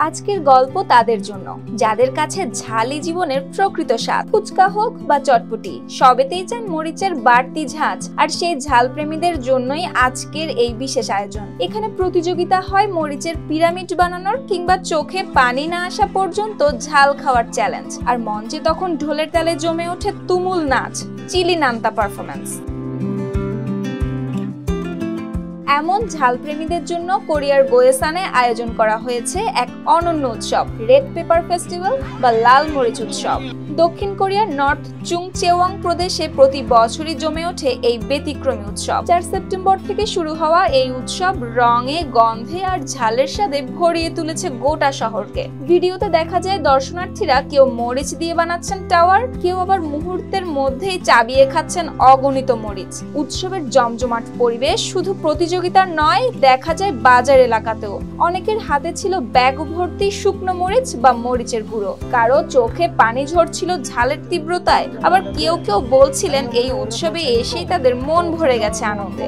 আজকের গল্প তাদের জন্য যাদের কাছে ঝালই জীবনের প্রকৃত স্বাদ। ফুচকা হোক বা চটপটি, সবেতেই চান মরিচের বাড়তি ঝাঁঝ। আর সেই ঝাল প্রেমীদের জন্যই আজকের এই বিশেষ আয়োজন। এখানে প্রতিযোগিতা হয় মরিচের পিরামিড বানানোর, কিংবা চোখে পানি না আসা পর্যন্ত ঝাল খাওয়ার চ্যালেঞ্জ। আর মঞ্চে তখন ঢোলের তালে জমে ওঠে তুমুল নাচ, চিলি নান্তা পারফরমেন্স। এমন ঝাল প্রেমীদের জন্য কোরিয়ার গোয়েসানে আয়োজন করা হয়েছে এক অনন্য উৎসব, রেড পেপার ফেস্টিভ্যাল বা লাল মরিচ উৎসব। দক্ষিণ কোরিয়ার নর্থ চুংচেওয়াং প্রদেশে প্রতি বছরই জমে ওঠে এই ব্যতিক্রমী উৎসব। 4 সেপ্টেম্বর থেকে শুরু হওয়া এই উৎসব রঙে, গন্ধে আর ঝালের স্বাদে ভরিয়ে তুলেছে গোটা শহরকে। ভিডিওতে দেখা যায় দর্শনার্থীরা কেউ মরিচ দিয়ে বানাচ্ছেন টাওয়ার, কেউ আবার মুহূর্তের মধ্যেই চাবিয়ে খাচ্ছেন অগণিত মরিচ। উৎসবের জমজমাট পরিবেশ শুধু প্রতিযোগিতার নয়, দেখা যায় বাজার এলাকাতেও অনেকের হাতে ছিল ব্যাগ ভর্তি শুকনো মরিচ বা মরিচের গুঁড়ো। কারো চোখে পানি ঝরছিল ঝালের তীব্রতায়, আবার কেউ কেউ বলছিলেন এই উৎসবে এসেই তাদের মন ভরে গেছে আনন্দে।